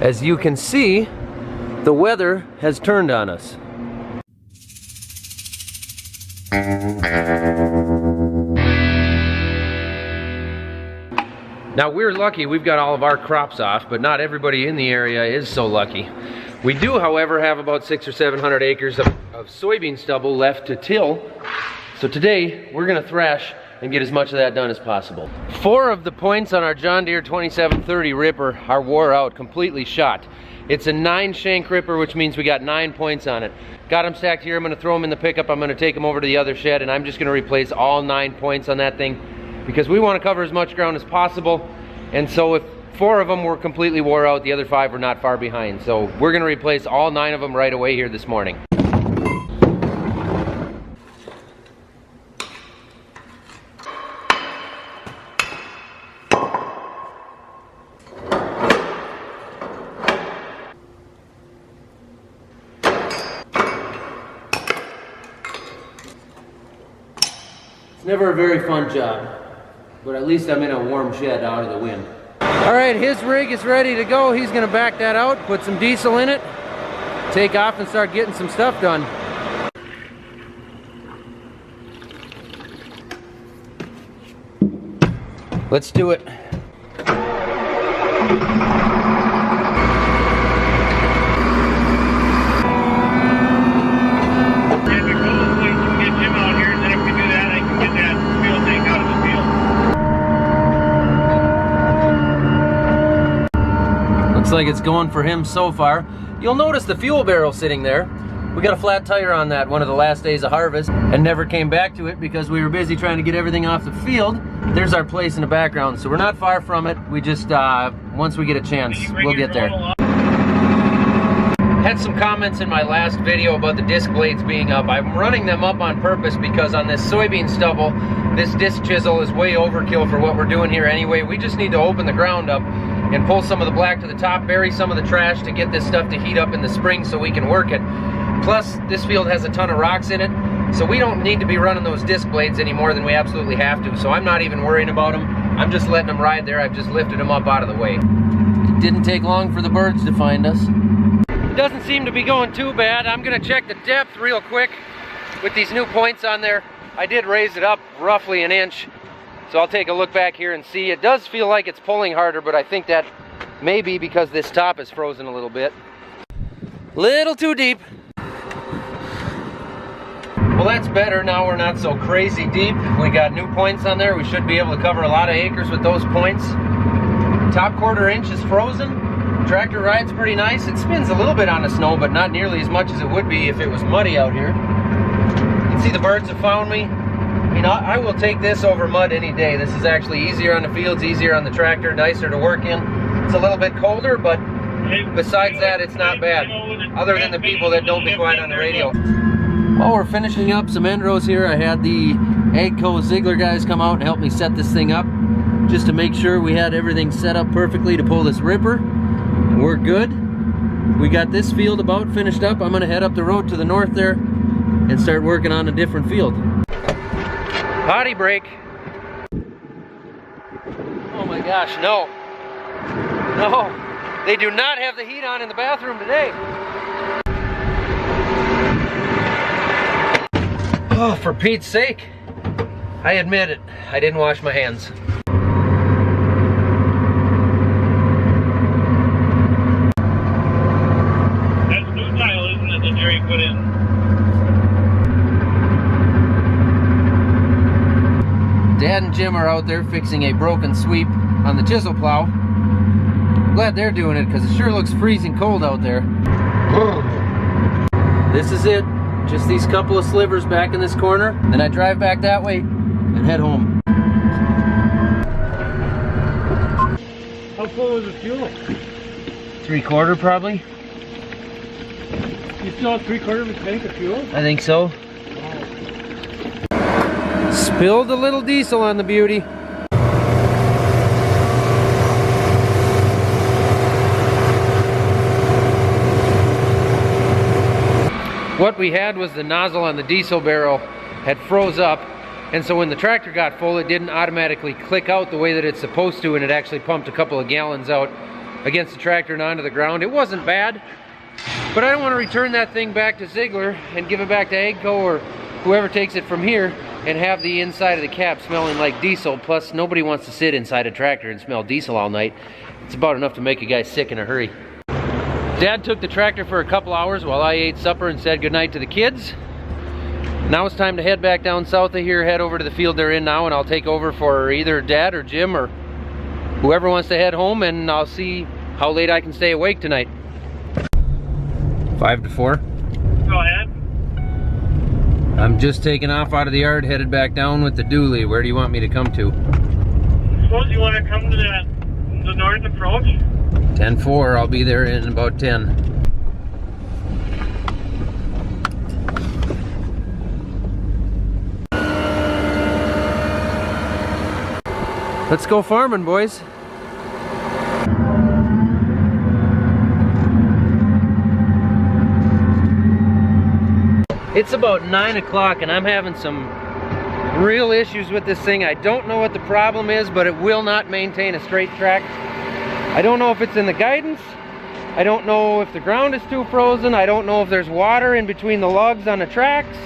As you can see, the weather has turned on us. Now we're lucky we've got all of our crops off, but not everybody in the area is so lucky. We do, however, have about 600 or 700 acres of soybean stubble left to till. So today, we're gonna thrash and get as much of that done as possible. 4 of the points on our John Deere 2730 ripper are wore out, completely shot. It's a 9-shank ripper, which means we got 9 points on it. Got them stacked here, I'm gonna throw them in the pickup, I'm gonna take them over to the other shed, and I'm just gonna replace all 9 points on that thing, because we wanna cover as much ground as possible. And so if 4 of them were completely wore out, the other 5 were not far behind. So we're gonna replace all 9 of them right away here this morning. It's never a very fun job, but at least I'm in a warm shed out of the wind. All right, his rig is ready to go. He's gonna back that out, put some diesel in it, take off and start getting some stuff done. Let's do it. Looks like it's going for him so far. You'll notice the fuel barrel sitting there. We got a flat tire on that one of the last days of harvest and never came back to it because we were busy trying to get everything off the field. There's our place in the background, so we're not far from it. We just, once we get a chance, we'll get there. Had some comments in my last video about the disc blades being up. I'm running them up on purpose because on this soybean stubble, this disc chisel is way overkill for what we're doing here anyway. We just need to open the ground up and pull some of the black to the top, bury some of the trash to get this stuff to heat up in the spring so we can work it. Plus, this field has a ton of rocks in it, so we don't need to be running those disc blades any more than we absolutely have to, so I'm not even worrying about them. I'm just letting them ride there. I've just lifted them up out of the way. It didn't take long for the birds to find us. It doesn't seem to be going too bad. I'm gonna check the depth real quick with these new points on there. I did raise it up roughly an inch, so I'll take a look back here and see. It does feel like it's pulling harder, but I think that may be because this top is frozen a little bit. Little too deep. Well, that's better. Now we're not so crazy deep. We got new points on there. We should be able to cover a lot of acres with those points. Top 1/4 inch is frozen. Tractor rides pretty nice. It spins a little bit on the snow, but not nearly as much as it would be if it was muddy out here. You can see the birds have found me. You know, I will take this over mud any day. This is actually easier on the fields, easier on the tractor, nicer to work in. It's a little bit colder, but besides that, it's not bad. Other than the people that don't be quiet on the radio. While we're finishing up some end rows here, I had the AGCO Ziegler guys come out and help me set this thing up, just to make sure we had everything set up perfectly to pull this ripper. We're good. We got this field about finished up. I'm gonna head up the road to the north there and start working on a different field. Potty break. Oh my gosh, no. No, they do not have the heat on in the bathroom today. Oh, for Pete's sake. I admit it, I didn't wash my hands. That's new tile, isn't it, that Jerry put in? Dad and Jim are out there fixing a broken sweep on the chisel plow. Glad they're doing it because it sure looks freezing cold out there. This is it. Just these couple of slivers back in this corner. Then I drive back that way and head home. How full is the fuel? 3/4 probably. You still have 3/4 of a tank of fuel? I think so. Wow. Spilled a little diesel on the beauty. What we had was the nozzle on the diesel barrel had froze up, and so when the tractor got full, it didn't automatically click out the way that it's supposed to, and it actually pumped a couple of gallons out against the tractor and onto the ground. It wasn't bad, but I don't want to return that thing back to Ziegler and give it back to AGCO or whoever takes it from here and have the inside of the cab smelling like diesel. Plus, nobody wants to sit inside a tractor and smell diesel all night. It's about enough to make a guy sick in a hurry. Dad took the tractor for a couple hours while I ate supper and said goodnight to the kids. Now it's time to head back down south of here, head over to the field they're in now, and I'll take over for either Dad or Jim or whoever wants to head home, and I'll see how late I can stay awake tonight. 5 to 4. Go ahead. I'm just taking off out of the yard, headed back down with the dually. Where do you want me to come to? Suppose you want to come to the north approach? 10-4, I'll be there in about 10. Let's go farming, boys. It's about 9 o'clock and I'm having some real issues with this thing. I don't know what the problem is, but it will not maintain a straight track. I don't know if it's in the guidance. I don't know if the ground is too frozen. I don't know if there's water in between the lugs on the tracks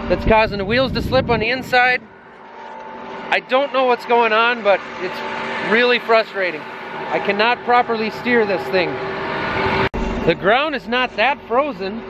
that's causing the wheels to slip on the inside. I don't know what's going on, but it's really frustrating. I cannot properly steer this thing. The ground is not that frozen.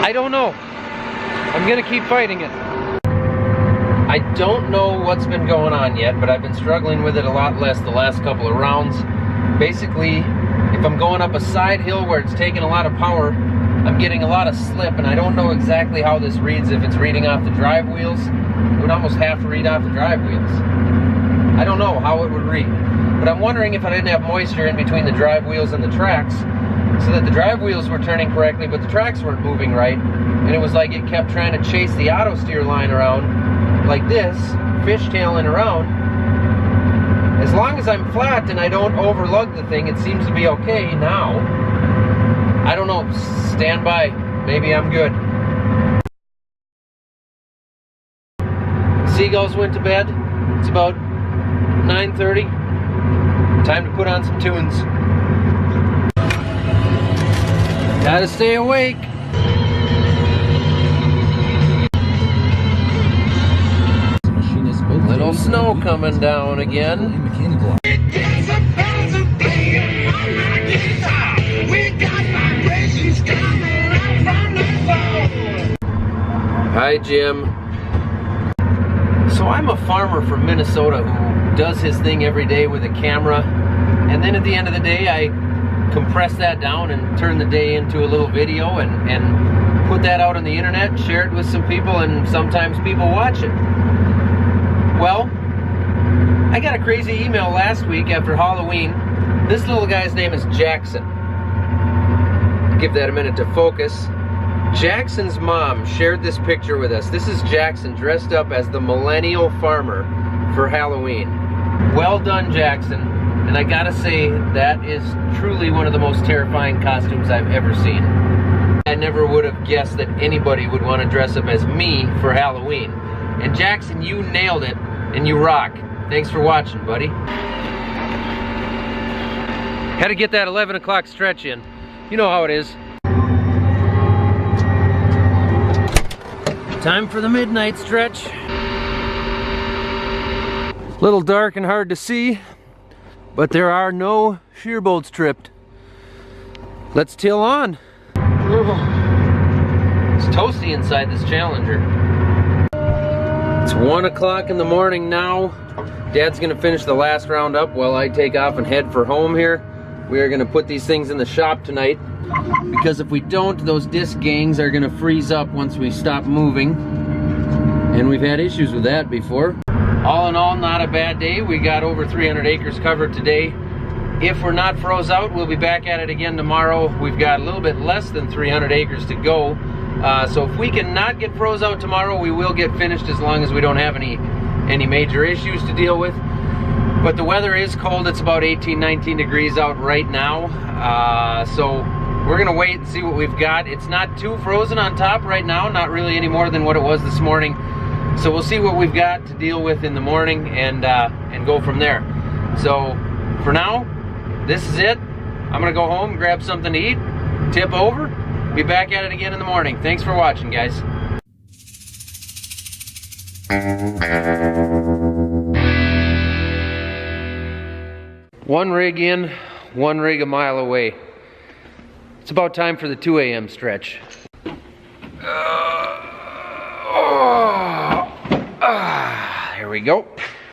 I don't know. I'm gonna keep fighting it. I don't know what's been going on yet, but I've been struggling with it a lot less the last couple of rounds. Basically, if I'm going up a side hill where it's taking a lot of power, I'm getting a lot of slip, and I don't know exactly how this reads. If it's reading off the drive wheels, it would almost have to read off the drive wheels. I don't know how it would read, but I'm wondering if I didn't have moisture in between the drive wheels and the tracks, so that the drive wheels were turning correctly, but the tracks weren't moving right, and it was like it kept trying to chase the auto steer line around like this, fishtailing around. As long as I'm flat and I don't overlug the thing, it seems to be okay now. I don't know, stand by, maybe I'm good. Seagulls went to bed. It's about 9:30. Time to put on some tunes. Gotta stay awake. Little snow coming down again. Hi, Jim. So I'm a farmer from Minnesota who does his thing every day with a camera, and then at the end of the day I compress that down and turn the day into a little video and put that out on the internet, share it with some people, and sometimes people watch it. Well, I got a crazy email last week after Halloween. This little guy's name is Jackson. Give that a minute to focus. Jackson's mom shared this picture with us. This is Jackson dressed up as the millennial farmer for Halloween. Well done, Jackson. And I gotta say, that is truly one of the most terrifying costumes I've ever seen. I never would have guessed that anybody would want to dress up as me for Halloween. And Jackson, you nailed it, and you rock. Thanks for watching, buddy. Had to get that 11 o'clock stretch in. You know how it is. Time for the midnight stretch. Little dark and hard to see, but there are no shear bolts tripped. Let's till on. It's toasty inside this Challenger. It's 1 o'clock in the morning now. Dad's gonna finish the last round up while I take off and head for home here. We are gonna put these things in the shop tonight, because if we don't, those disc gangs are gonna freeze up once we stop moving. And we've had issues with that before. All in all, not a bad day. We got over 300 acres covered today. If we're not froze out, we'll be back at it again tomorrow. We've got a little bit less than 300 acres to go. So if we can not get froze out tomorrow, we will get finished as long as we don't have any major issues to deal with. But the weather is cold. It's about 18, 19 degrees out right now. So we're gonna wait and see what we've got. It's not too frozen on top right now, not really any more than what it was this morning. So we'll see what we've got to deal with in the morning and go from there. So for now, this is it. I'm gonna go home, grab something to eat, tip over, be back at it again in the morning. Thanks for watching, guys. One rig in, one rig a mile away. It's about time for the 2 a.m. stretch. Here we go.